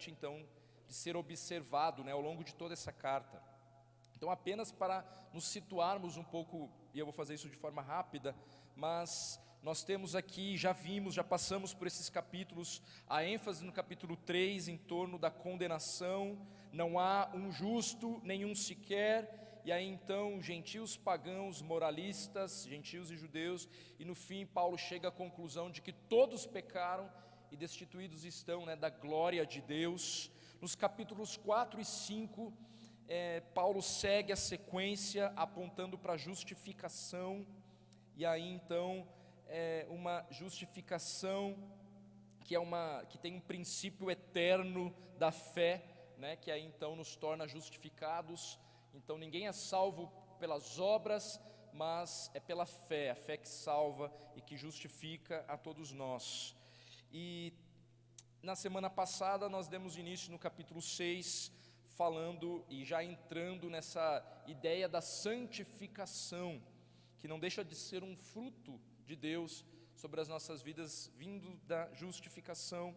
importante então de ser observado, né, ao longo de toda essa carta. Então, apenas para nos situarmos um pouco, e eu vou fazer isso de forma rápida, mas nós temos aqui, já vimos, já passamos por esses capítulos, a ênfase no capítulo 3 em torno da condenação, não há um justo, nenhum sequer, e aí então gentios, pagãos, moralistas, gentios e judeus, e no fim Paulo chega à conclusão de que todos pecaram e destituídos estão, né, da glória de Deus. Nos capítulos 4 e 5, Paulo segue a sequência apontando para a justificação, e aí então uma justificação que tem um princípio eterno da fé, né, que aí então nos torna justificados. Então ninguém é salvo pelas obras, mas é pela fé, a fé que salva e que justifica a todos nós. E na semana passada nós demos início no capítulo 6, falando e já entrando nessa ideia da santificação, que não deixa de ser um fruto de Deus sobre as nossas vidas, vindo da justificação.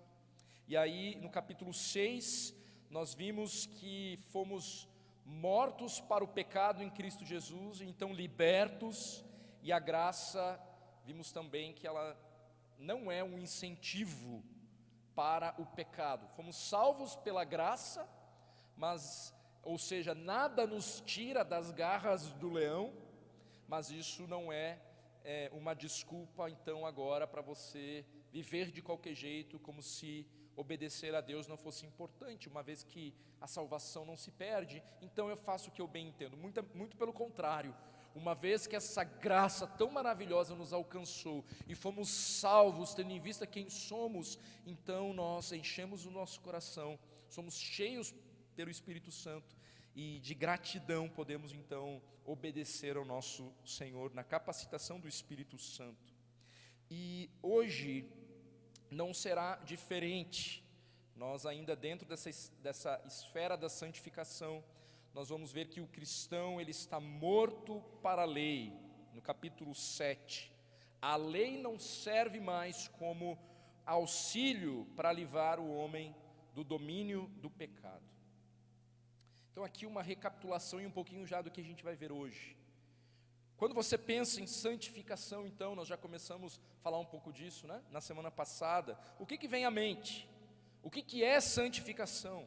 E aí no capítulo 6, nós vimos que fomos mortos para o pecado em Cristo Jesus, então libertos, e a graça, vimos também que ela não é um incentivo para o pecado. Fomos salvos pela graça, mas, ou seja, nada nos tira das garras do leão, mas isso não é uma desculpa então agora para você viver de qualquer jeito, como se obedecer a Deus não fosse importante, uma vez que a salvação não se perde, então eu faço o que eu bem entendo. Muito pelo contrário, uma vez que essa graça tão maravilhosa nos alcançou e fomos salvos, tendo em vista quem somos, então nós enchemos o nosso coração, somos cheios pelo Espírito Santo, e de gratidão podemos então obedecer ao nosso Senhor na capacitação do Espírito Santo. E hoje não será diferente. Nós ainda dentro dessa esfera da santificação, nós vamos ver que o cristão ele está morto para a lei. No capítulo 7, a lei não serve mais como auxílio para livrar o homem do domínio do pecado. Então aqui uma recapitulação e um pouquinho já do que a gente vai ver hoje. Quando você pensa em santificação, então, nós já começamos a falar um pouco disso, né? Na semana passada. O que vem à mente? O que é santificação?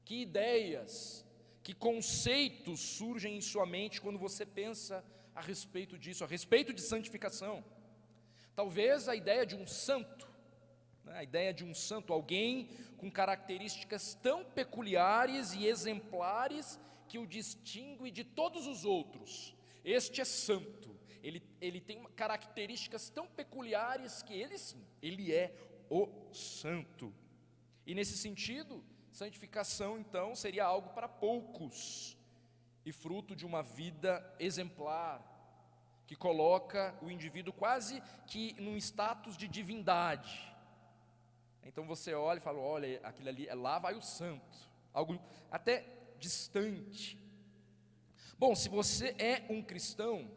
Que ideias, que conceitos surgem em sua mente quando você pensa a respeito disso, a respeito de santificação? Talvez a ideia de um santo, né? A ideia de um santo, alguém com características tão peculiares e exemplares que o distingue de todos os outros. Este é santo, ele tem características tão peculiares que ele sim, ele é o santo. E nesse sentido, santificação então seria algo para poucos, e fruto de uma vida exemplar, que coloca o indivíduo quase que num status de divindade. Então você olha e fala, olha, aquilo ali, lá vai o santo, algo até distante. Bom, se você é um cristão,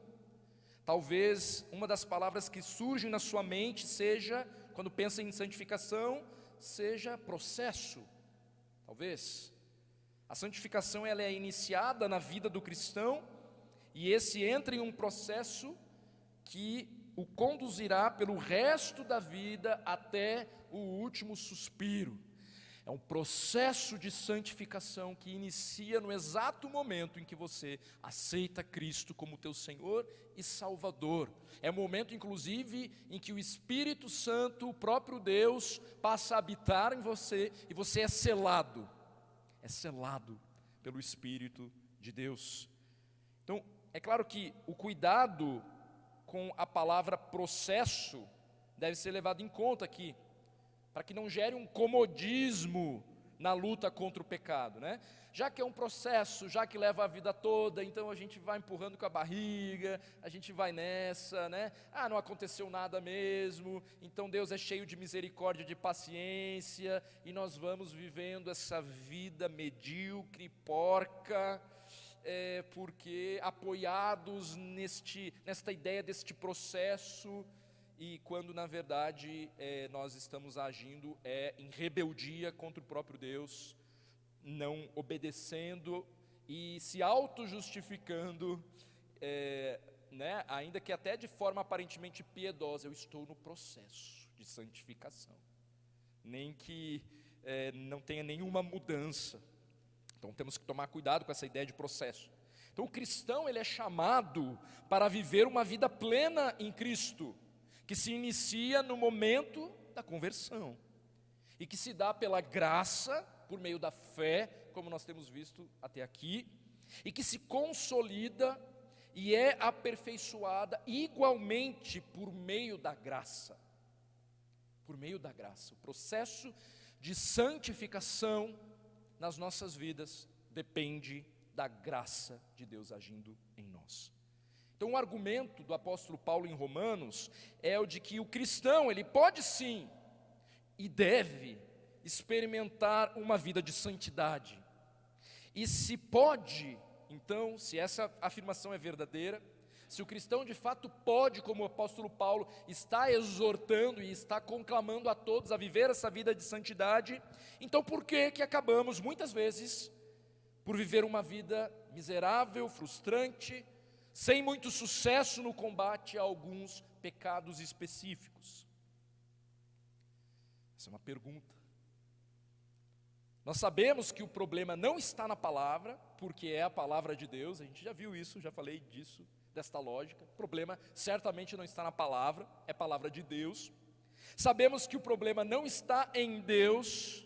talvez uma das palavras que surgem na sua mente seja, quando pensa em santificação, seja processo. Talvez. A santificação ela é iniciada na vida do cristão, e esse entra em um processo que o conduzirá pelo resto da vida até o último suspiro. É um processo de santificação que inicia no exato momento em que você aceita Cristo como teu Senhor e Salvador. É o momento, inclusive, em que o Espírito Santo, o próprio Deus, passa a habitar em você e você é selado pelo Espírito de Deus. Então, é claro que o cuidado com a palavra processo deve ser levado em conta aqui, para que não gere um comodismo na luta contra o pecado, né? Já que é um processo, já que leva a vida toda, então a gente vai empurrando com a barriga, a gente vai nessa, né? Ah, não aconteceu nada mesmo, então Deus é cheio de misericórdia, de paciência, e nós vamos vivendo essa vida medíocre, porca, porque apoiados nesta ideia deste processo, e quando na verdade nós estamos agindo em rebeldia contra o próprio Deus, não obedecendo e se auto-justificando, né, ainda que até de forma aparentemente piedosa. Eu estou no processo de santificação, nem que não tenha nenhuma mudança. Então temos que tomar cuidado com essa ideia de processo. Então o cristão, ele é chamado para viver uma vida plena em Cristo, que se inicia no momento da conversão e que se dá pela graça, por meio da fé, como nós temos visto até aqui, e que se consolida e é aperfeiçoada igualmente por meio da graça. Por meio da graça. O processo de santificação nas nossas vidas depende da graça de Deus agindo em nós. Então o argumento do apóstolo Paulo em Romanos é o de que o cristão, ele pode sim e deve experimentar uma vida de santidade. E se pode, então, se essa afirmação é verdadeira, se o cristão de fato pode, como o apóstolo Paulo está exortando e está conclamando a todos a viver essa vida de santidade, então por que que acabamos muitas vezes por viver uma vida miserável, frustrante, sem muito sucesso no combate a alguns pecados específicos? Essa é uma pergunta. Nós sabemos que o problema não está na palavra, porque é a palavra de Deus, a gente já viu isso, já falei disso, desta lógica. O problema certamente não está na palavra, é palavra de Deus. Sabemos que o problema não está em Deus,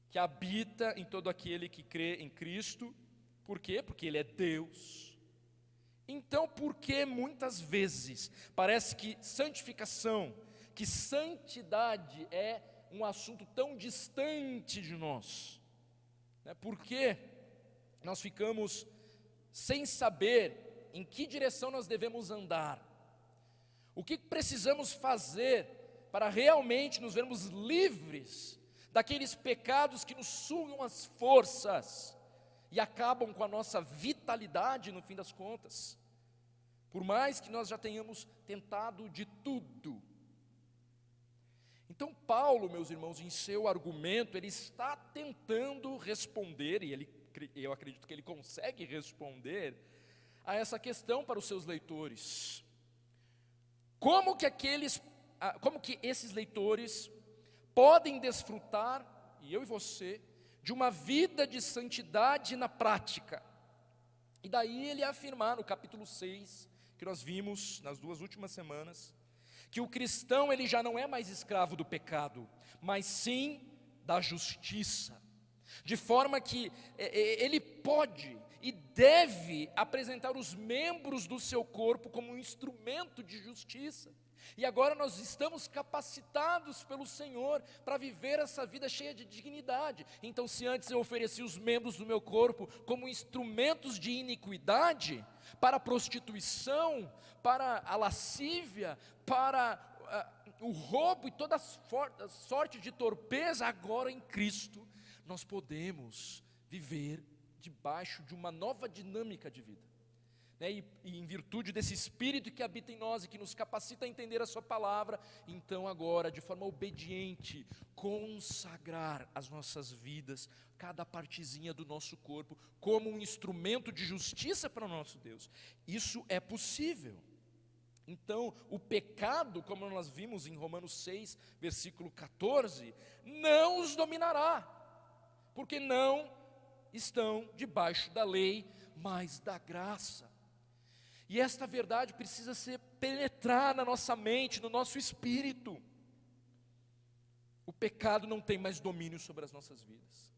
que habita em todo aquele que crê em Cristo. Por quê? Porque Ele é Deus. Então, por que muitas vezes parece que santificação, que santidade é um assunto tão distante de nós? Por que nós ficamos sem saber em que direção nós devemos andar? O que precisamos fazer para realmente nos vermos livres daqueles pecados que nos sugam as forças e acabam com a nossa vitalidade no fim das contas? Por mais que nós já tenhamos tentado de tudo. Então Paulo, meus irmãos, em seu argumento, ele está tentando responder, e eu acredito que ele consegue responder a essa questão para os seus leitores. Como que esses leitores podem desfrutar, e eu e você, de uma vida de santidade na prática? E daí ele afirmar no capítulo 6, que nós vimos nas 2 últimas semanas, que o cristão, ele já não é mais escravo do pecado, mas sim da justiça, de forma que ele pode e deve apresentar os membros do seu corpo como um instrumento de justiça. E agora nós estamos capacitados pelo Senhor para viver essa vida cheia de dignidade. Então, se antes eu oferecia os membros do meu corpo como instrumentos de iniquidade, para a prostituição, para a lascívia, para o roubo e toda sorte de torpeza, agora em Cristo nós podemos viver debaixo de uma nova dinâmica de vida, né? E em virtude desse Espírito que habita em nós e que nos capacita a entender a sua palavra, então agora, de forma obediente, consagrar as nossas vidas, cada partezinha do nosso corpo, como um instrumento de justiça para o nosso Deus. Isso é possível. Então, o pecado, como nós vimos em Romanos 6, versículo 14, não os dominará, porque não estão debaixo da lei, mas da graça. E esta verdade precisa penetrar na nossa mente, no nosso espírito. O pecado não tem mais domínio sobre as nossas vidas.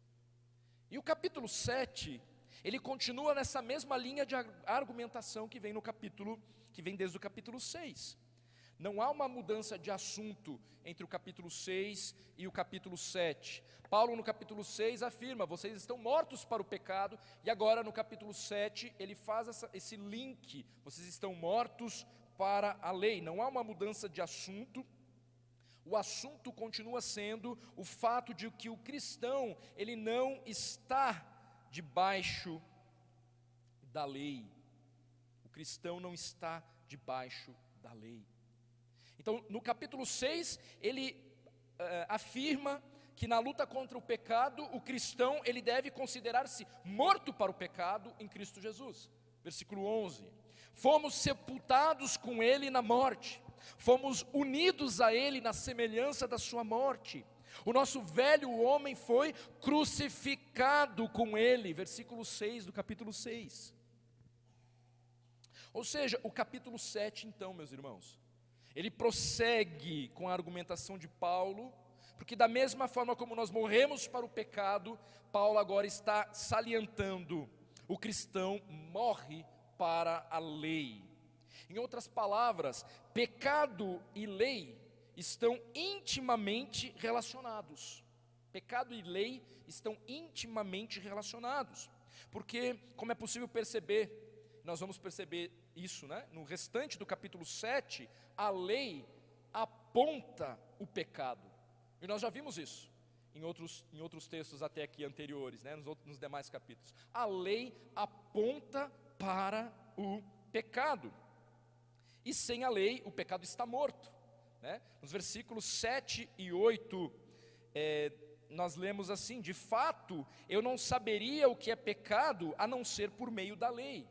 E o capítulo 7, ele continua nessa mesma linha de argumentação que vem desde o capítulo 6. Não há uma mudança de assunto entre o capítulo 6 e o capítulo 7. Paulo no capítulo 6 afirma: vocês estão mortos para o pecado, e agora no capítulo 7 ele faz esse link: vocês estão mortos para a lei. Não há uma mudança de assunto. O assunto continua sendo o fato de que o cristão, ele não está debaixo da lei. O cristão não está debaixo da lei. Então, no capítulo 6, ele afirma que na luta contra o pecado, o cristão ele deve considerar-se morto para o pecado em Cristo Jesus. Versículo 11: fomos sepultados com ele na morte, fomos unidos a ele na semelhança da sua morte. O nosso velho homem foi crucificado com ele. Versículo 6 do capítulo 6. Ou seja, o capítulo 7 então, meus irmãos, ele prossegue com a argumentação de Paulo, porque da mesma forma como nós morremos para o pecado, Paulo agora está salientando: o cristão morre para a lei. Em outras palavras, pecado e lei estão intimamente relacionados. Pecado e lei estão intimamente relacionados, porque, como é possível perceber, nós vamos perceber isso, né? No restante do capítulo 7, a lei aponta o pecado. E nós já vimos isso em outros textos até aqui anteriores, né? Nos demais capítulos. A lei aponta para o pecado. E sem a lei, o pecado está morto, né? Nos versículos 7 e 8, nós lemos assim: de fato, eu não saberia o que é pecado a não ser por meio da lei.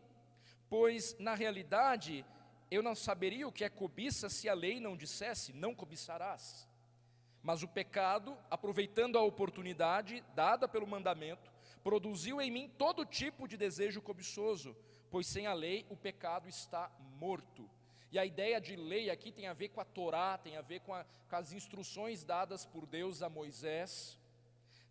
Pois, na realidade, eu não saberia o que é cobiça se a lei não dissesse: não cobiçarás. Mas o pecado, aproveitando a oportunidade dada pelo mandamento, produziu em mim todo tipo de desejo cobiçoso, pois sem a lei o pecado está morto. E a ideia de lei aqui tem a ver com a Torá, tem a ver com as instruções dadas por Deus a Moisés,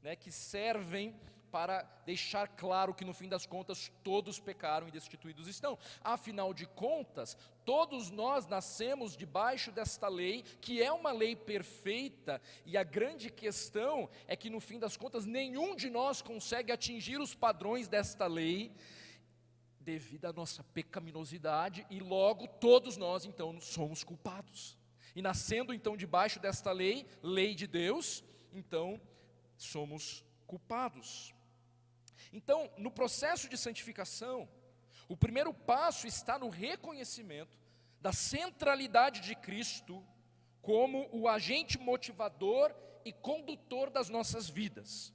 né, que servem para deixar claro que no fim das contas todos pecaram e destituídos estão. Afinal de contas, todos nós nascemos debaixo desta lei, que é uma lei perfeita, e a grande questão é que no fim das contas nenhum de nós consegue atingir os padrões desta lei, devido à nossa pecaminosidade, e logo todos nós então somos culpados. E nascendo então debaixo desta lei, lei de Deus, então somos culpados. Então, no processo de santificação, o primeiro passo está no reconhecimento da centralidade de Cristo como o agente motivador e condutor das nossas vidas.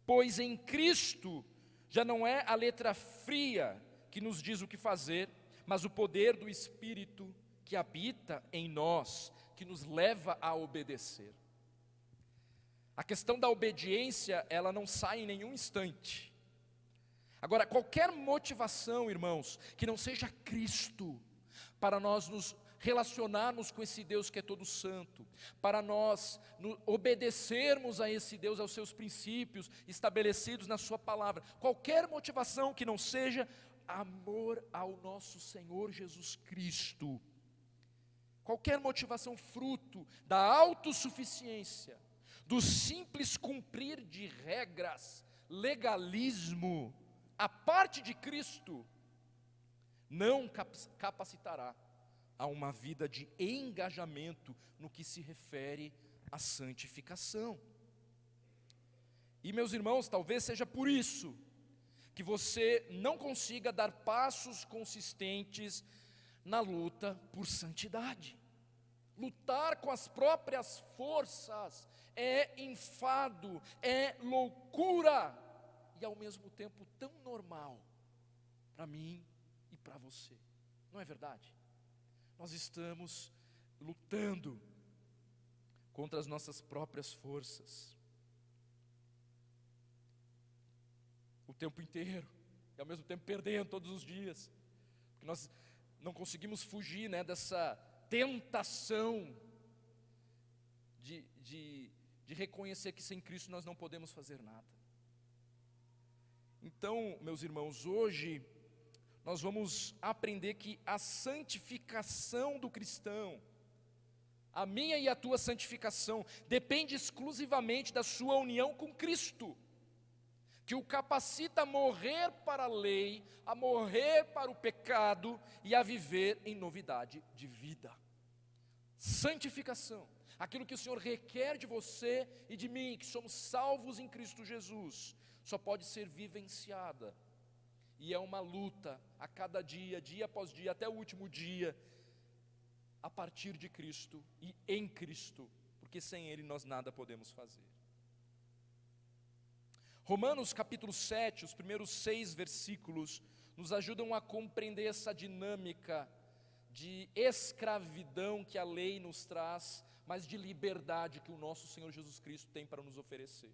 Pois em Cristo já não é a letra fria que nos diz o que fazer, mas o poder do Espírito que habita em nós, que nos leva a obedecer. A questão da obediência, ela não sai em nenhum instante. Agora, qualquer motivação, irmãos, que não seja Cristo, para nós nos relacionarmos com esse Deus que é todo santo, para nós obedecermos a esse Deus, aos seus princípios estabelecidos na sua palavra, qualquer motivação que não seja amor ao nosso Senhor Jesus Cristo, qualquer motivação fruto da autossuficiência, do simples cumprir de regras, legalismo, a parte de Cristo, não capacitará a uma vida de engajamento no que se refere à santificação. E meus irmãos, talvez seja por isso que você não consiga dar passos consistentes na luta por santidade. Lutar com as próprias forças é enfado, é loucura, e ao mesmo tempo tão normal para mim e para você. Não é verdade? Nós estamos lutando contra as nossas próprias forças o tempo inteiro, e ao mesmo tempo perdendo todos os dias, porque nós não conseguimos fugir, né, dessa tentação de reconhecer que sem Cristo nós não podemos fazer nada. Então, meus irmãos, hoje nós vamos aprender que a santificação do cristão, a minha e a tua santificação, depende exclusivamente da sua união com Cristo, que o capacita a morrer para a lei, a morrer para o pecado e a viver em novidade de vida. Santificação, aquilo que o Senhor requer de você e de mim, que somos salvos em Cristo Jesus, só pode ser vivenciada, e é uma luta a cada dia, dia após dia, até o último dia, a partir de Cristo e em Cristo, porque sem Ele nós nada podemos fazer. Romanos capítulo 7, os primeiros 6 versículos, nos ajudam a compreender essa dinâmica de escravidão que a lei nos traz, mas de liberdade que o nosso Senhor Jesus Cristo tem para nos oferecer.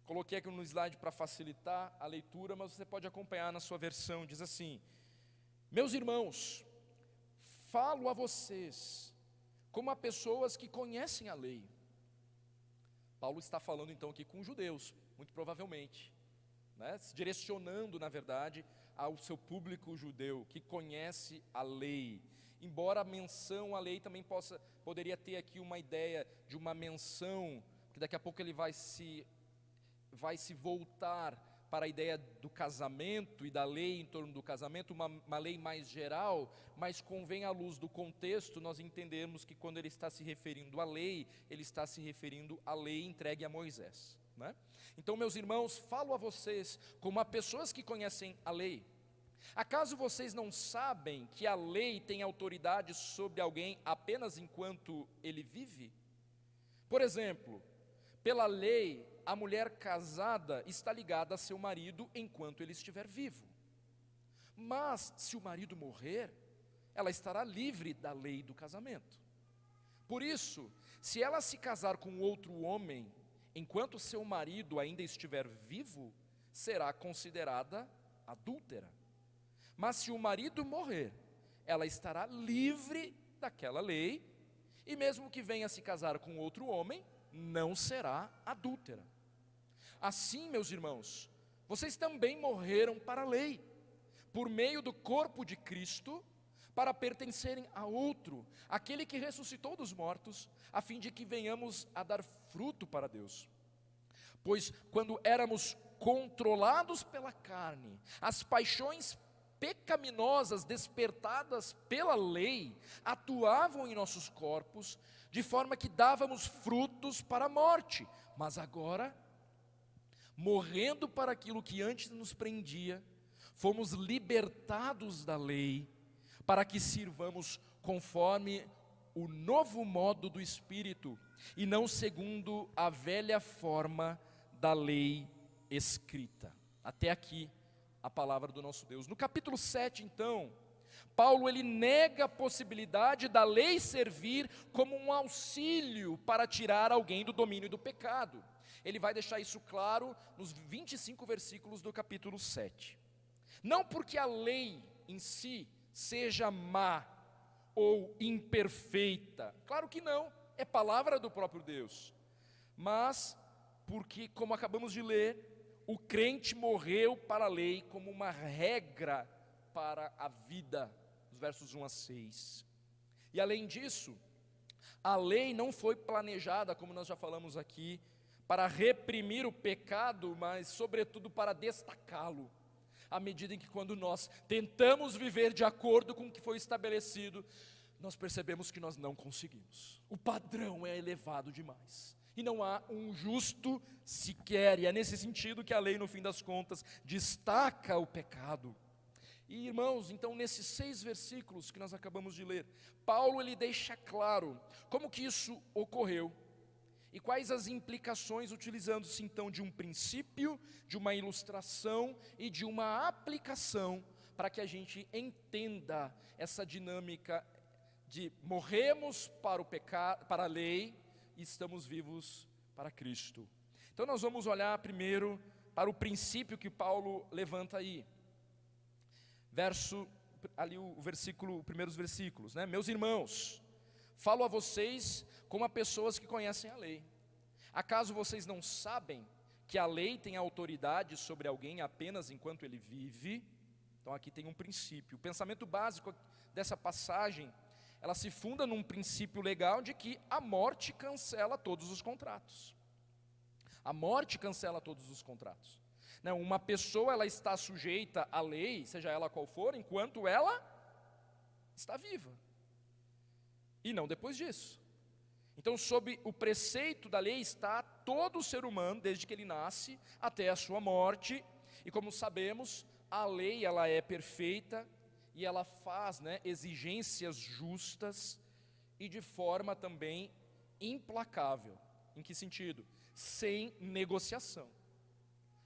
Coloquei aqui no slide para facilitar a leitura, mas você pode acompanhar na sua versão. Diz assim: meus irmãos, falo a vocês como a pessoas que conhecem a lei. Paulo está falando então aqui com os judeus, muito provavelmente, né? Se direcionando, na verdade, ao seu público judeu, que conhece a lei. Embora a menção à lei também poderia ter aqui uma ideia de uma menção, que daqui a pouco ele vai se voltar para a ideia do casamento e da lei em torno do casamento, uma lei mais geral, mas convém à luz do contexto nós entendermos que quando ele está se referindo à lei, ele está se referindo à lei entregue a Moisés, né? Então, meus irmãos, falo a vocês como a pessoas que conhecem a lei. Acaso vocês não sabem que a lei tem autoridade sobre alguém apenas enquanto ele vive? Por exemplo, pela lei, a mulher casada está ligada a seu marido enquanto ele estiver vivo. Mas, se o marido morrer, ela estará livre da lei do casamento. Por isso, se ela se casar com outro homem, enquanto seu marido ainda estiver vivo, será considerada adúltera. Mas se o marido morrer, ela estará livre daquela lei, e mesmo que venha se casar com outro homem, não será adúltera. Assim, meus irmãos, vocês também morreram para a lei, por meio do corpo de Cristo, para pertencerem a outro, aquele que ressuscitou dos mortos, a fim de que venhamos a dar fruto para Deus. Pois quando éramos controlados pela carne, as paixões pecaminosas despertadas pela lei atuavam em nossos corpos, de forma que dávamos frutos para a morte. Mas agora, morrendo para aquilo que antes nos prendia, fomos libertados da lei, para que sirvamos conforme o novo modo do Espírito, e não segundo a velha forma da lei escrita. Até aqui a palavra do nosso Deus. No capítulo 7, então, Paulo ele nega a possibilidade da lei servir como um auxílio para tirar alguém do domínio do pecado. Ele vai deixar isso claro nos 25 versículos do capítulo 7. Não porque a lei em si seja má ou imperfeita, claro que não, é palavra do próprio Deus, mas porque, como acabamos de ler, o crente morreu para a lei como uma regra para a vida, os versos 1 a 6. E além disso, a lei não foi planejada, como nós já falamos aqui, para reprimir o pecado, mas sobretudo para destacá-lo. À medida em que quando nós tentamos viver de acordo com o que foi estabelecido, nós percebemos que nós não conseguimos. O padrão é elevado demais. E não há um justo sequer, e é nesse sentido que a lei, no fim das contas, destaca o pecado. E irmãos, então nesses 6 versículos que nós acabamos de ler, Paulo ele deixa claro como que isso ocorreu, e quais as implicações, utilizando-se então de um princípio, de uma ilustração e de uma aplicação, para que a gente entenda essa dinâmica de morremos para o pecado, para a lei, e estamos vivos para Cristo. Então nós vamos olhar primeiro para o princípio que Paulo levanta aí. Os primeiros versículos, né? Meus irmãos, falo a vocês como a pessoas que conhecem a lei. Acaso vocês não sabem que a lei tem autoridade sobre alguém apenas enquanto ele vive? Então aqui tem um princípio. O pensamento básico dessa passagem, ela se funda num princípio legal de que a morte cancela todos os contratos. A morte cancela todos os contratos. Não, uma pessoa ela está sujeita à lei, seja ela qual for, enquanto ela está viva. E não depois disso. Então, sob o preceito da lei está todo ser humano, desde que ele nasce até a sua morte. E como sabemos, a lei ela é perfeita e ela faz, né, exigências justas e de forma também implacável. Em que sentido? Sem negociação.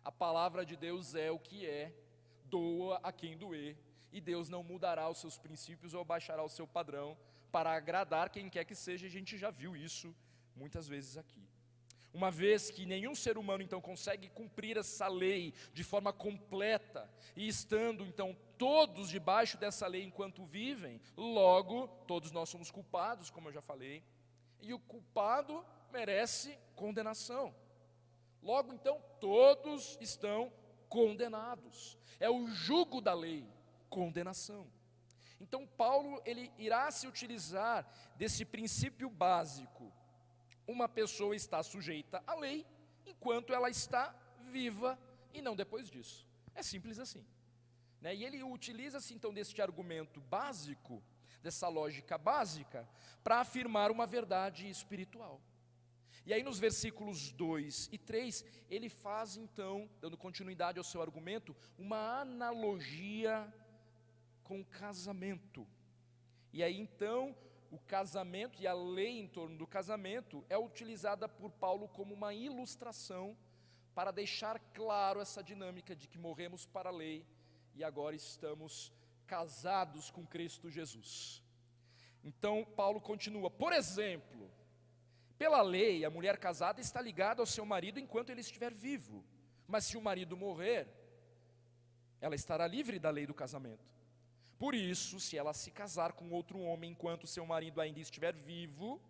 A palavra de Deus é o que é, doa a quem doer, e Deus não mudará os seus princípios ou baixará o seu padrão para agradar quem quer que seja. A gente já viu isso muitas vezes aqui. Uma vez que nenhum ser humano então consegue cumprir essa lei de forma completa, e estando então todos debaixo dessa lei enquanto vivem, logo todos nós somos culpados, como eu já falei, e o culpado merece condenação. Logo então todos estão condenados. É o jugo da lei, condenação. Então Paulo ele irá se utilizar desse princípio básico. Uma pessoa está sujeita à lei enquanto ela está viva e não depois disso. É simples assim, né? E ele utiliza-se então deste argumento básico, dessa lógica básica, para afirmar uma verdade espiritual. E aí nos versículos 2 e 3, ele faz então, dando continuidade ao seu argumento, uma analogia com o casamento. E aí então o casamento e a lei em torno do casamento é utilizada por Paulo como uma ilustração para deixar claro essa dinâmica de que morremos para a lei e agora estamos casados com Cristo Jesus. Então Paulo continua: por exemplo, pela lei a mulher casada está ligada ao seu marido enquanto ele estiver vivo, mas se o marido morrer, ela estará livre da lei do casamento. Por isso, se ela se casar com outro homem enquanto seu marido ainda estiver vivo,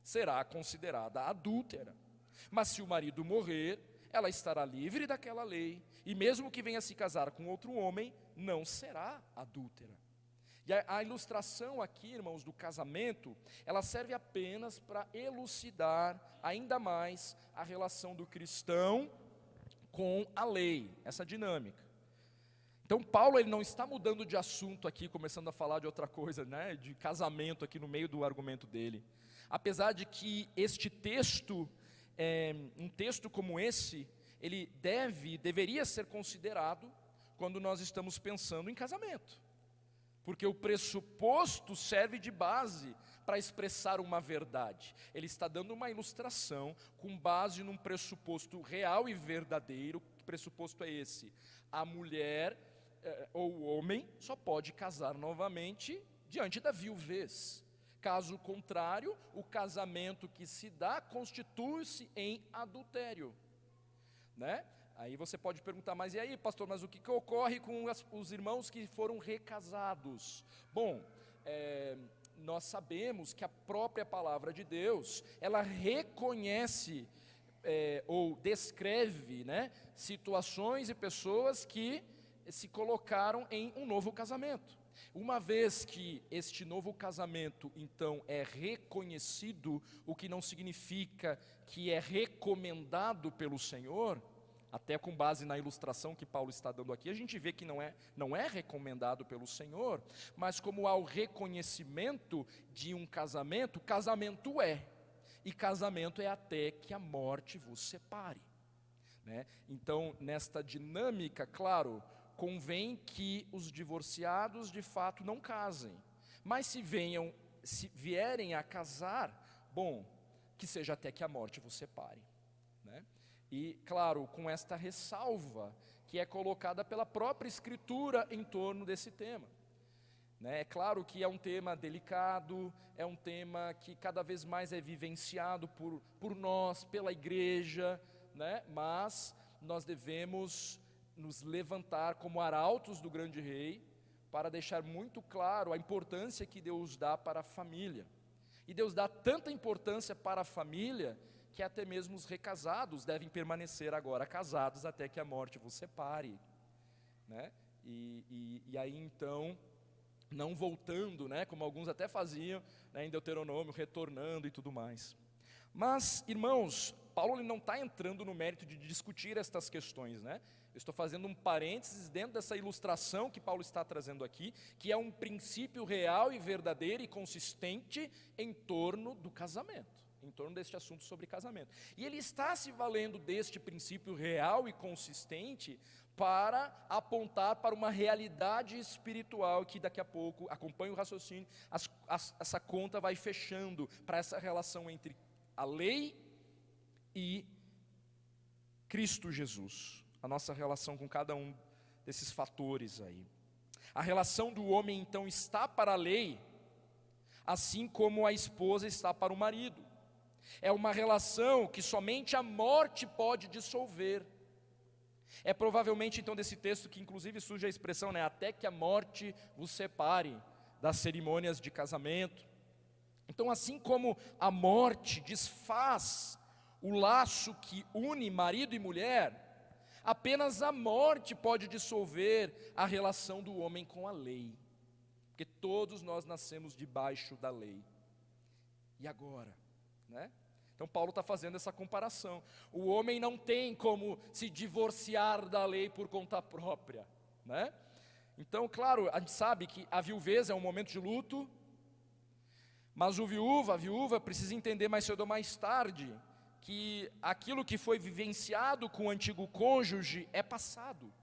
será considerada adúltera. Mas se o marido morrer, ela estará livre daquela lei, e mesmo que venha se casar com outro homem, não será adúltera. E a ilustração aqui, irmãos, do casamento, ela serve apenas para elucidar ainda mais a relação do cristão com a lei, essa dinâmica. Então Paulo ele não está mudando de assunto aqui, começando a falar de outra coisa, né, de casamento aqui no meio do argumento dele. Apesar de que este texto, um texto como esse, ele deveria ser considerado quando nós estamos pensando em casamento. Porque o pressuposto serve de base para expressar uma verdade. Ele está dando uma ilustração com base num pressuposto real e verdadeiro. Que pressuposto é esse? A mulher ou o homem só pode casar novamente diante da viuvez. Caso contrário, o casamento que se dá constitui-se em adultério, né? Aí você pode perguntar, mas e aí, pastor, mas o que ocorre com os irmãos que foram recasados? Bom, nós sabemos que a própria palavra de Deus, ela reconhece ou descreve, né, situações e pessoas que se colocaram em um novo casamento. Uma vez que este novo casamento, então, é reconhecido, o que não significa que é recomendado pelo Senhor, até com base na ilustração que Paulo está dando aqui, a gente vê que não é recomendado pelo Senhor, mas como há o reconhecimento de um casamento, casamento é, e casamento é até que a morte vos separe, né? Então, nesta dinâmica, claro, convém que os divorciados de fato não casem, mas se vierem a casar, bom, que seja até que a morte vos separe, né? E claro, com esta ressalva que é colocada pela própria Escritura em torno desse tema, né? É claro que é um tema delicado, é um tema que cada vez mais é vivenciado por nós, pela igreja, né? Mas nós devemos nos levantar como arautos do grande rei, para deixar muito claro a importância que Deus dá para a família. E Deus dá tanta importância para a família, que até mesmo os recasados devem permanecer agora casados até que a morte vos separe, né? E aí então, não voltando, né, como alguns até faziam, né, em Deuteronômio, retornando e tudo mais. Mas, irmãos, Paulo ele não está entrando no mérito de discutir estas questões, né? Eu estou fazendo um parênteses dentro dessa ilustração que Paulo está trazendo aqui, que é um princípio real e verdadeiro e consistente em torno do casamento. em torno deste assunto sobre casamento. E ele está se valendo deste princípio real e consistente para apontar para uma realidade espiritual que daqui a pouco, acompanha o raciocínio, essa conta vai fechando para essa relação entre a lei e Cristo Jesus, a nossa relação com cada um desses fatores aí. A relação do homem então está para a lei, assim como a esposa está para o marido. É uma relação que somente a morte pode dissolver. É provavelmente então desse texto que inclusive surge a expressão, até que a morte vos separe das cerimônias de casamento. Então, assim como a morte desfaz o laço que une marido e mulher, apenas a morte pode dissolver a relação do homem com a lei, porque todos nós nascemos debaixo da lei. E agora, Então Paulo está fazendo essa comparação. O homem não tem como se divorciar da lei por conta própria, Então, claro, a gente sabe que a viuvez é um momento de luto, mas a viúva precisa entender mais cedo ou mais tarde que aquilo que foi vivenciado com o antigo cônjuge é passado,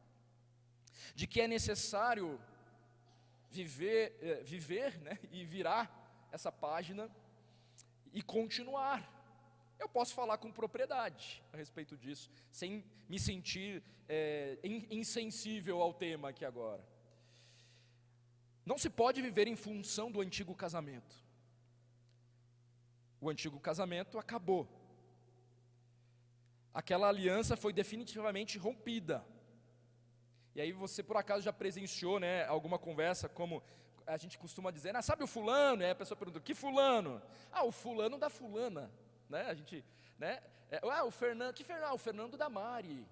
de que é necessário viver e virar essa página e continuar. Eu posso falar com propriedade a respeito disso, sem me sentir insensível ao tema aqui agora. Não se pode viver em função do antigo casamento. O antigo casamento acabou. Aquela aliança foi definitivamente rompida. E aí você por acaso já presenciou, alguma conversa, como a gente costuma dizer, sabe o fulano? Aí a pessoa pergunta, que fulano? O fulano da fulana, A gente, o Fernando, que Fernando? O Fernando da Mari,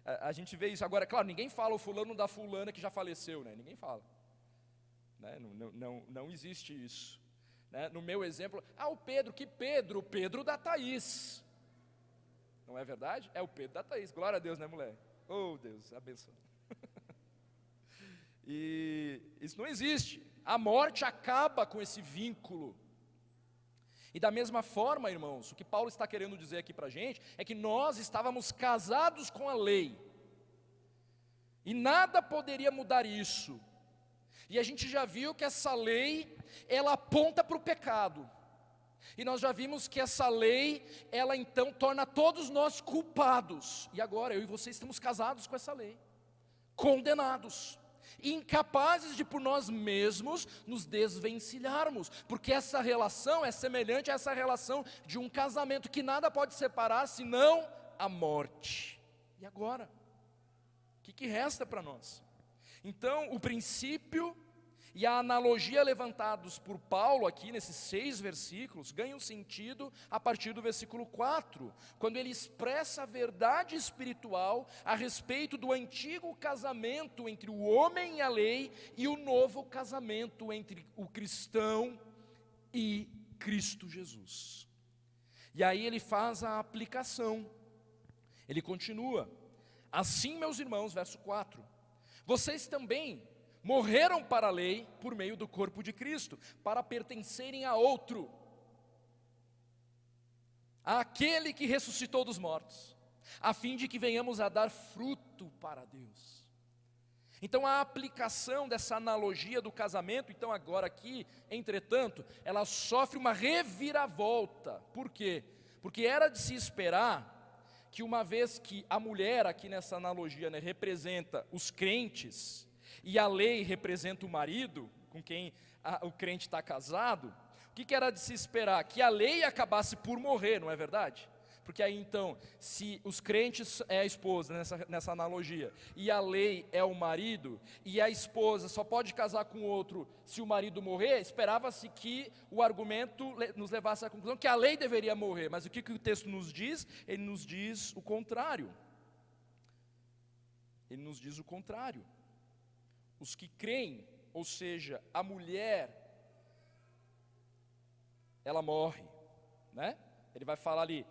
A gente vê isso. Agora, claro, ninguém fala o fulano da fulana que já faleceu, Ninguém fala, Não existe isso, No meu exemplo, o Pedro, que Pedro? O Pedro da Thaís. Não é verdade? É o Pedro da Thaís, glória a Deus, mulher? Oh, Deus, abençoe. E isso não existe. A morte acaba com esse vínculo. E da mesma forma, irmãos, o que Paulo está querendo dizer aqui para a gente é que nós estávamos casados com a lei, e nada poderia mudar isso. E a gente já viu que essa lei, ela aponta para o pecado. E nós já vimos que essa lei, ela então torna todos nós culpados. E agora eu e você estamos casados com essa lei, condenados, incapazes de por nós mesmos nos desvencilharmos, porque essa relação é semelhante a essa relação de um casamento que nada pode separar senão a morte. E agora? O que resta para nós? Então, o princípio e a analogia levantados por Paulo aqui nesses 6 versículos ganham sentido a partir do versículo 4, quando ele expressa a verdade espiritual a respeito do antigo casamento entre o homem e a lei e o novo casamento entre o cristão e Cristo Jesus. E aí ele faz a aplicação, ele continua, assim meus irmãos, verso 4, vocês também morreram para a lei por meio do corpo de Cristo, para pertencerem a outro, àquele que ressuscitou dos mortos, a fim de que venhamos a dar fruto para Deus. Então a aplicação dessa analogia do casamento, então agora aqui, entretanto, ela sofre uma reviravolta. Por quê? Porque era de se esperar que uma vez que a mulher aqui nessa analogia, representa os crentes, e a lei representa o marido, com quem o crente está casado, o que era de se esperar? Que a lei acabasse por morrer, não é verdade? Porque aí então, se os crentes é a esposa, nessa analogia, e a lei é o marido, e a esposa só pode casar com outro se o marido morrer, esperava-se que o argumento nos levasse à conclusão que a lei deveria morrer, mas o que o texto nos diz? Ele nos diz o contrário. Ele nos diz o contrário. Os que creem, ou seja, a mulher, ela morre, Ele vai falar ali,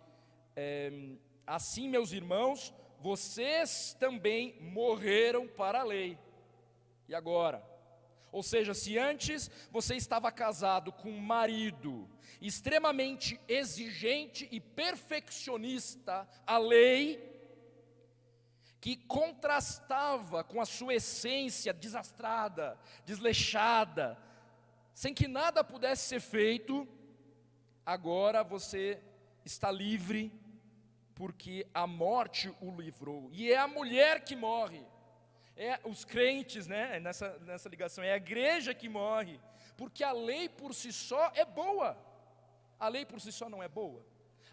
assim meus irmãos, vocês também morreram para a lei. E agora? Ou seja, se antes você estava casado com um marido extremamente exigente e perfeccionista, a lei, que contrastava com a sua essência desastrada, desleixada, sem que nada pudesse ser feito, agora você está livre, porque a morte o livrou. E é a mulher que morre. É os crentes, né, nessa ligação, é a igreja que morre, porque a lei por si só é boa. A lei por si só não é boa.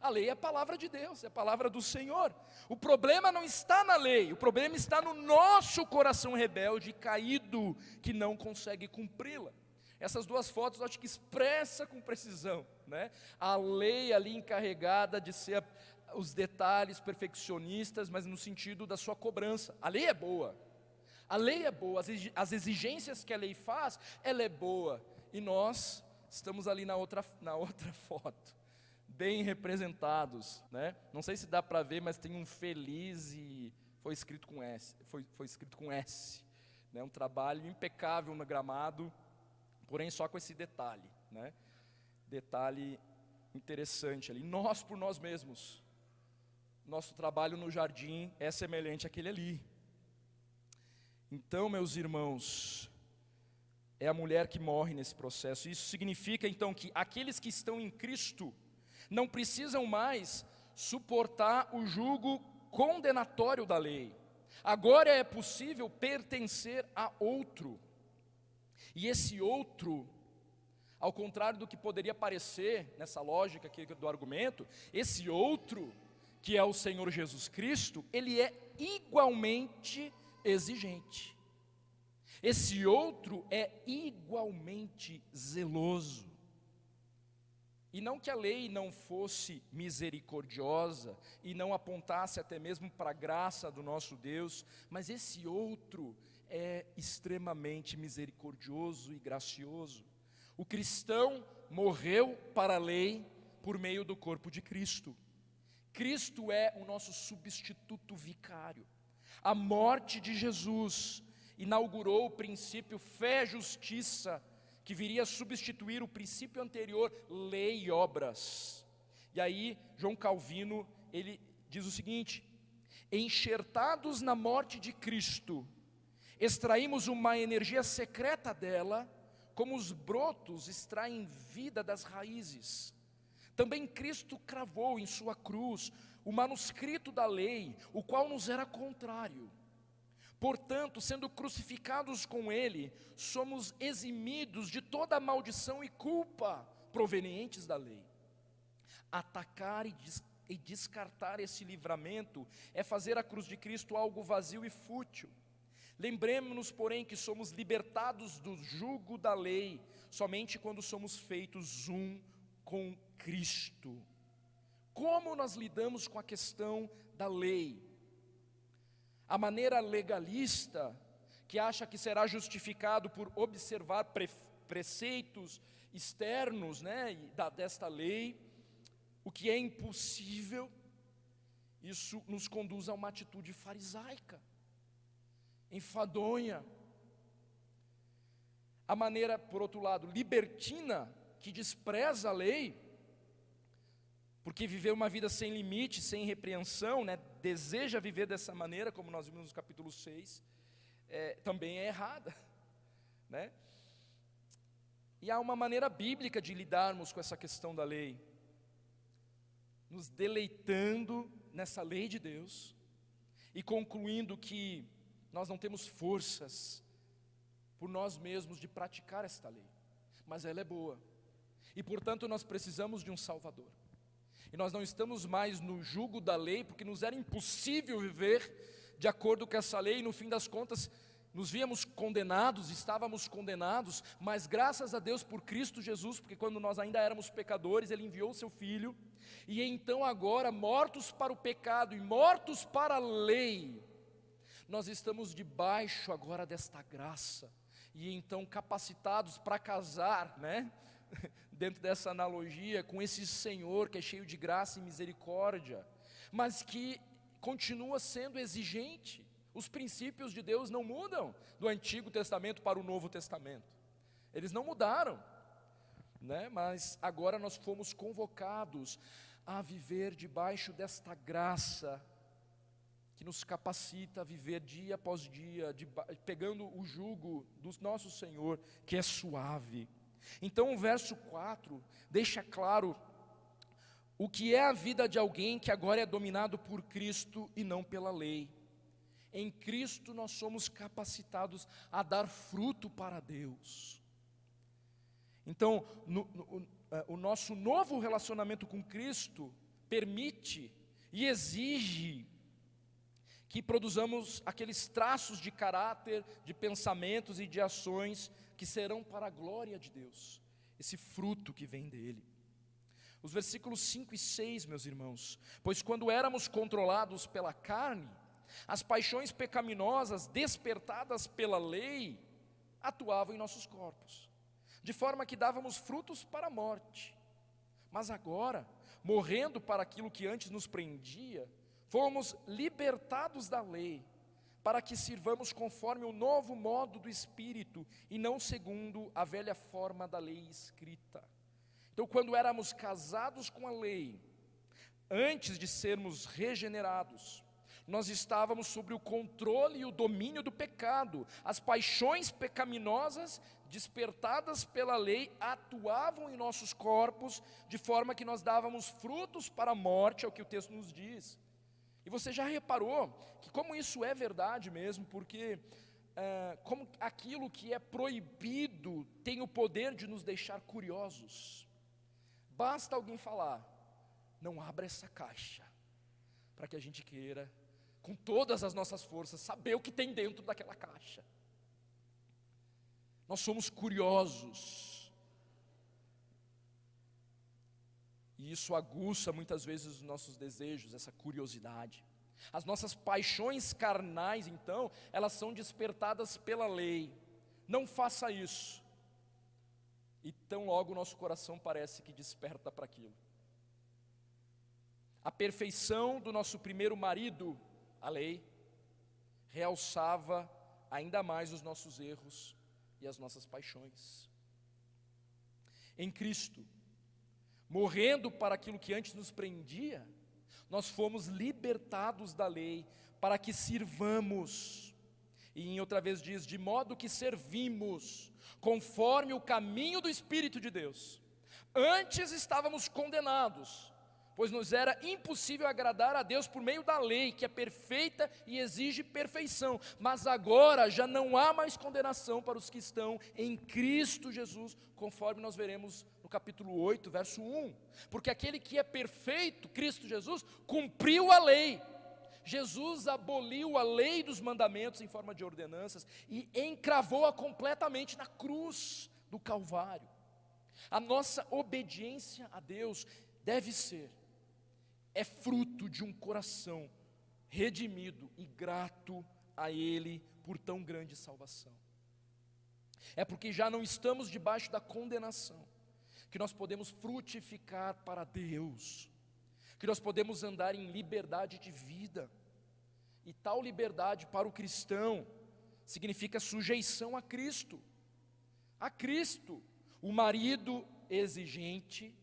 A lei é a palavra de Deus, é a palavra do Senhor. O problema não está na lei, o problema está no nosso coração rebelde e caído, que não consegue cumpri-la. Essas duas fotos eu acho que expressa com precisão, né? A lei ali encarregada de ser os detalhes perfeccionistas, mas no sentido da sua cobrança. A lei é boa. A lei é boa, as exigências que a lei faz, ela é boa. E nós estamos ali na outra foto, bem representados, né? Não sei se dá para ver, mas tem um feliz e foi escrito com S, foi escrito com S, né? Um trabalho impecável no gramado, porém só com esse detalhe, né? Detalhe interessante ali. Nós por nós mesmos, nosso trabalho no jardim é semelhante àquele ali. Então, meus irmãos, é a mulher que morre nesse processo. Isso significa então que aqueles que estão em Cristo não precisam mais suportar o jugo condenatório da lei. Agora é possível pertencer a outro. E esse outro, ao contrário do que poderia parecer nessa lógica aqui do argumento, esse outro, que é o Senhor Jesus Cristo, ele é igualmente exigente. Esse outro é igualmente zeloso. E não que a lei não fosse misericordiosa e não apontasse até mesmo para a graça do nosso Deus, mas esse outro é extremamente misericordioso e gracioso. O cristão morreu para a lei por meio do corpo de Cristo. Cristo é o nosso substituto vicário. A morte de Jesus inaugurou o princípio fé-justiça, que viria a substituir o princípio anterior, lei e obras. E aí, João Calvino, ele diz o seguinte: enxertados na morte de Cristo, extraímos uma energia secreta dela, como os brotos extraem vida das raízes. Também Cristo cravou em sua cruz o manuscrito da lei, o qual nos era contrário. Portanto, sendo crucificados com ele, somos eximidos de toda a maldição e culpa provenientes da lei. Atacar e descartar esse livramento é fazer a cruz de Cristo algo vazio e fútil. Lembremos-nos, porém, que somos libertados do jugo da lei somente quando somos feitos um com Cristo. Como nós lidamos com a questão da lei? A maneira legalista, que acha que será justificado por observar preceitos externos, né, desta lei, o que é impossível, isso nos conduz a uma atitude farisaica, enfadonha. A maneira, por outro lado, libertina, que despreza a lei, porque viver uma vida sem limite, sem repreensão, né, deseja viver dessa maneira, como nós vimos no capítulo 6, também é errada, né? E há uma maneira bíblica de lidarmos com essa questão da lei, nos deleitando nessa lei de Deus, e concluindo que nós não temos forças por nós mesmos de praticar esta lei, mas ela é boa, e portanto nós precisamos de um Salvador. E nós não estamos mais no jugo da lei, porque nos era impossível viver de acordo com essa lei, e no fim das contas, nos víamos condenados, estávamos condenados, mas graças a Deus por Cristo Jesus, porque quando nós ainda éramos pecadores, Ele enviou o Seu Filho, e então agora, mortos para o pecado e mortos para a lei, nós estamos debaixo agora desta graça, e então capacitados para casar, né? Dentro dessa analogia, com esse Senhor que é cheio de graça e misericórdia, mas que continua sendo exigente. Os princípios de Deus não mudam do Antigo Testamento para o Novo Testamento. Eles não mudaram, né? Mas agora nós fomos convocados a viver debaixo desta graça que nos capacita a viver dia após dia, pegando o jugo do nosso Senhor, que é suave. Então o verso 4 deixa claro o que é a vida de alguém que agora é dominado por Cristo e não pela lei. Em Cristo nós somos capacitados a dar fruto para Deus. Então, o nosso novo relacionamento com Cristo permite e exige que produzamos aqueles traços de caráter, de pensamentos e de ações que serão para a glória de Deus, esse fruto que vem dele. Os versículos 5 e 6, meus irmãos: pois quando éramos controlados pela carne, as paixões pecaminosas despertadas pela lei atuavam em nossos corpos, de forma que dávamos frutos para a morte. Mas agora, morrendo para aquilo que antes nos prendia, fomos libertados da lei, para que sirvamos conforme o novo modo do Espírito, e não segundo a velha forma da lei escrita. Então, quando éramos casados com a lei, antes de sermos regenerados, nós estávamos sob o controle e o domínio do pecado. As paixões pecaminosas despertadas pela lei atuavam em nossos corpos, de forma que nós dávamos frutos para a morte, é o que o texto nos diz. E você já reparou que como isso é verdade mesmo, porque como aquilo que é proibido tem o poder de nos deixar curiosos. Basta alguém falar: não abra essa caixa, para que a gente queira, com todas as nossas forças, saber o que tem dentro daquela caixa. Nós somos curiosos, e isso aguça muitas vezes os nossos desejos, essa curiosidade. As nossas paixões carnais, então, elas são despertadas pela lei. Não faça isso. E tão logo o nosso coração parece que desperta para aquilo. A perfeição do nosso primeiro marido, a lei, realçava ainda mais os nossos erros e as nossas paixões. Em Cristo, morrendo para aquilo que antes nos prendia, nós fomos libertados da lei para que sirvamos. E em outra vez diz: de modo que servimos conforme o caminho do Espírito de Deus. Antes estávamos condenados, pois nos era impossível agradar a Deus por meio da lei, que é perfeita e exige perfeição. Mas agora já não há mais condenação para os que estão em Cristo Jesus, conforme nós veremos no capítulo 8, verso 1. Porque aquele que é perfeito, Cristo Jesus, cumpriu a lei. Jesus aboliu a lei dos mandamentos em forma de ordenanças e encravou-a completamente na cruz do Calvário. A nossa obediência a Deus é fruto de um coração redimido e grato a Ele por tão grande salvação. É porque já não estamos debaixo da condenação que nós podemos frutificar para Deus, que nós podemos andar em liberdade de vida. E tal liberdade para o cristão significa sujeição a Cristo. A Cristo, o marido exigente,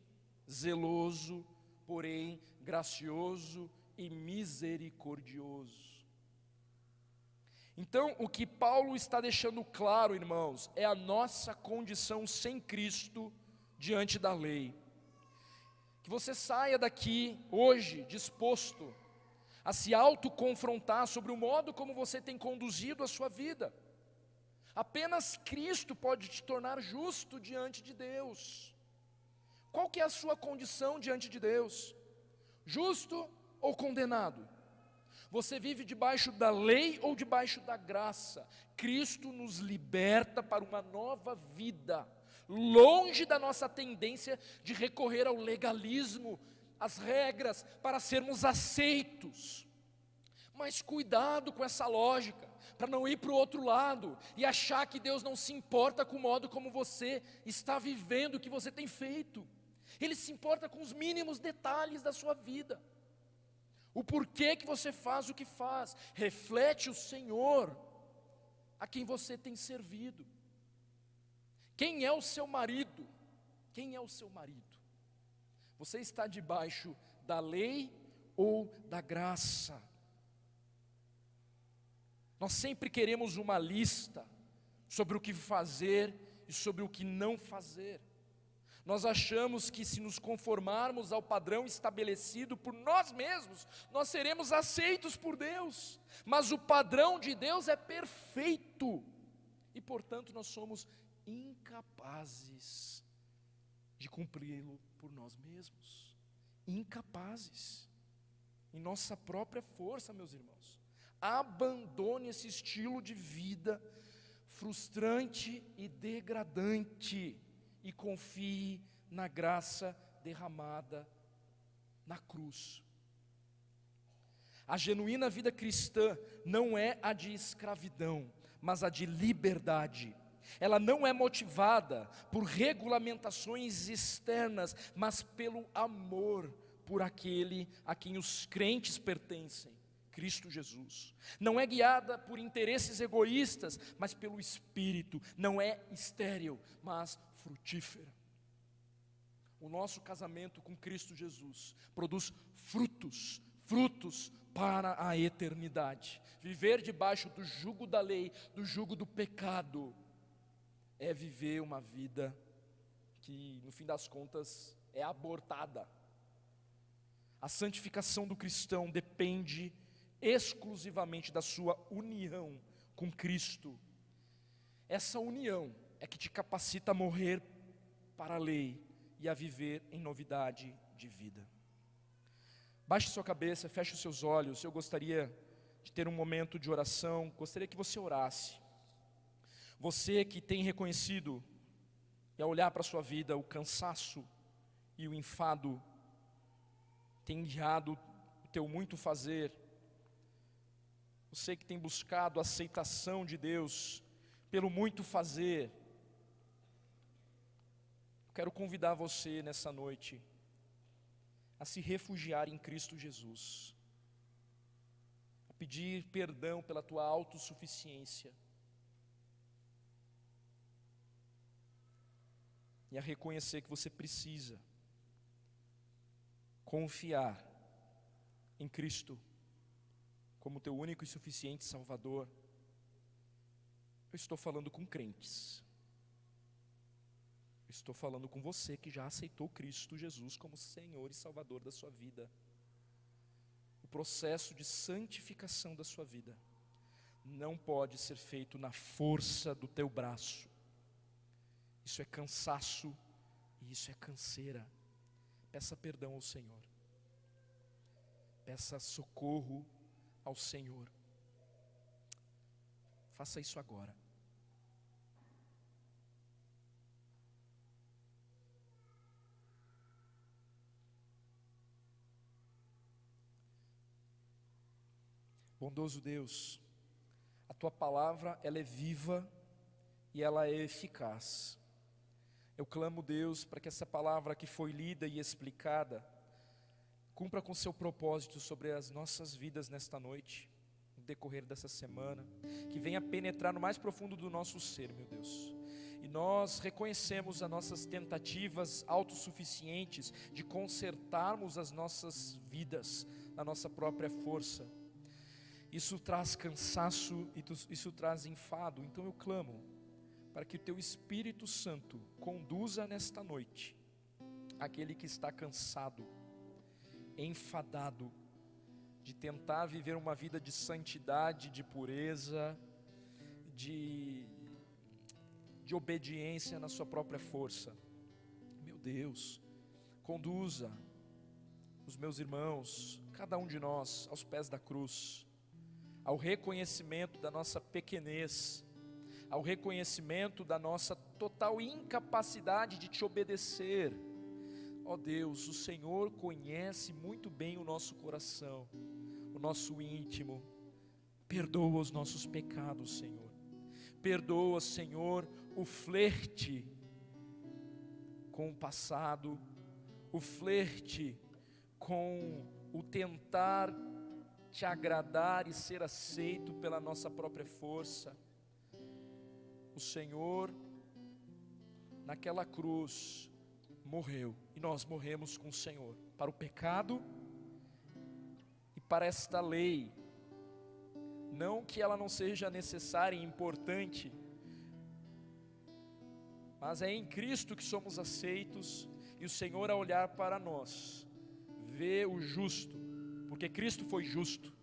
zeloso, porém gracioso e misericordioso. Então, o que Paulo está deixando claro, irmãos, é a nossa condição sem Cristo diante da lei. Que você saia daqui hoje disposto a se autoconfrontar sobre o modo como você tem conduzido a sua vida. Apenas Cristo pode te tornar justo diante de Deus. Qual que é a sua condição diante de Deus? Justo ou condenado? Você vive debaixo da lei ou debaixo da graça? Cristo nos liberta para uma nova vida, longe da nossa tendência de recorrer ao legalismo, as regras para sermos aceitos. Mas cuidado com essa lógica, para não ir para o outro lado e achar que Deus não se importa com o modo como você está vivendo, o que você tem feito. Ele se importa com os mínimos detalhes da sua vida. O porquê que você faz o que faz, reflete o Senhor a quem você tem servido. Quem é o seu marido? Quem é o seu marido? Você está debaixo da lei ou da graça? Nós sempre queremos uma lista sobre o que fazer e sobre o que não fazer. Nós achamos que se nos conformarmos ao padrão estabelecido por nós mesmos, nós seremos aceitos por Deus. Mas o padrão de Deus é perfeito e, portanto, nós somos incapazes de cumpri-lo por nós mesmos. Incapazes, em nossa própria força, meus irmãos. Abandone esse estilo de vida frustrante e degradante e confie na graça derramada na cruz. A genuína vida cristã não é a de escravidão, mas a de liberdade. Ela não é motivada por regulamentações externas, mas pelo amor por aquele a quem os crentes pertencem, Cristo Jesus. Não é guiada por interesses egoístas, mas pelo Espírito. Não é estéril, mas frutífera. O nosso casamento com Cristo Jesus produz frutos para a eternidade. Viver debaixo do jugo da lei, do jugo do pecado, é viver uma vida que, no fim das contas, é abortada. A santificação do cristão depende exclusivamente da sua união com Cristo. Essa união é que te capacita a morrer para a lei e a viver em novidade de vida. Baixe sua cabeça, feche os seus olhos. Eu gostaria de ter um momento de oração, gostaria que você orasse. Você que tem reconhecido, e ao olhar para a sua vida, o cansaço e o enfado, tem guiado o teu muito fazer. Você que tem buscado a aceitação de Deus pelo muito fazer, quero convidar você nessa noite a se refugiar em Cristo Jesus, a pedir perdão pela tua autossuficiência e a reconhecer que você precisa confiar em Cristo como teu único e suficiente Salvador. Eu estou falando com crentes. Estou falando com você que já aceitou Cristo Jesus como Senhor e Salvador da sua vida. O processo de santificação da sua vida não pode ser feito na força do teu braço. Isso é cansaço e isso é canseira. Peça perdão ao Senhor. Peça socorro ao Senhor. Faça isso agora. Bondoso Deus, a tua palavra, ela é viva e ela é eficaz. Eu clamo, Deus, para que essa palavra que foi lida e explicada cumpra com seu propósito sobre as nossas vidas nesta noite, no decorrer dessa semana, que venha penetrar no mais profundo do nosso ser, meu Deus. E nós reconhecemos as nossas tentativas autossuficientes de consertarmos as nossas vidas na nossa própria força. Isso traz cansaço e isso traz enfado. Então eu clamo para que o teu Espírito Santo conduza nesta noite aquele que está cansado, enfadado, de tentar viver uma vida de santidade, de pureza, de obediência na sua própria força. Meu Deus, conduza os meus irmãos, cada um de nós, aos pés da cruz, ao reconhecimento da nossa pequenez, ao reconhecimento da nossa total incapacidade de te obedecer. Ó Deus, o Senhor conhece muito bem o nosso coração, o nosso íntimo. Perdoa os nossos pecados, Senhor. Perdoa, Senhor, o flerte com o passado, o flerte com o tentar te agradar e ser aceito pela nossa própria força. O Senhor, naquela cruz, morreu, e nós morremos com o Senhor, para o pecado e para esta lei. Não que ela não seja necessária e importante, mas é em Cristo que somos aceitos, e o Senhor, ao olhar para nós, vê o justo, porque Cristo foi justo,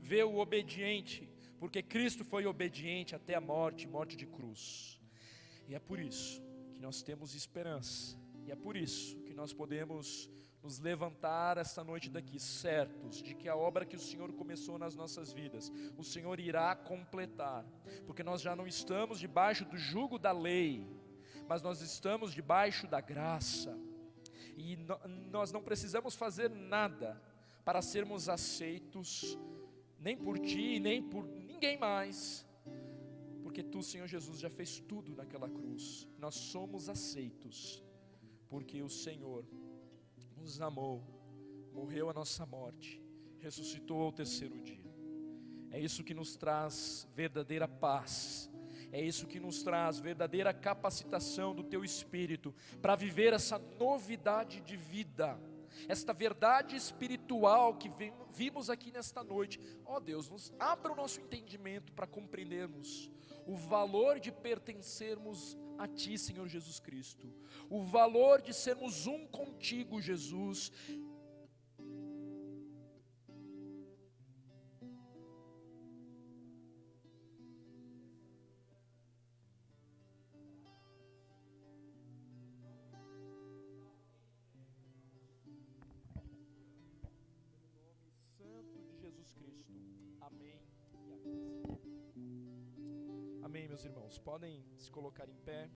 vê o obediente, porque Cristo foi obediente até a morte, morte de cruz. E é por isso que nós temos esperança, e é por isso que nós podemos nos levantar esta noite daqui, certos de que a obra que o Senhor começou nas nossas vidas, o Senhor irá completar, porque nós já não estamos debaixo do jugo da lei, mas nós estamos debaixo da graça, e nós não precisamos fazer nada para sermos aceitos, nem por ti, nem por ninguém mais, porque tu, Senhor Jesus, já fez tudo naquela cruz. Nós somos aceitos, porque o Senhor nos amou, morreu a nossa morte, ressuscitou ao terceiro dia. É isso que nos traz verdadeira paz, é isso que nos traz verdadeira capacitação do Teu Espírito, para viver essa novidade de vida, esta verdade espiritual que vimos aqui nesta noite. Ó Deus, nos abra o nosso entendimento para compreendermos o valor de pertencermos a Ti, Senhor Jesus Cristo, o valor de sermos um contigo, Jesus. Santo de Jesus Cristo. Amém e amém. Amém, meus irmãos. Podem se colocar em pé.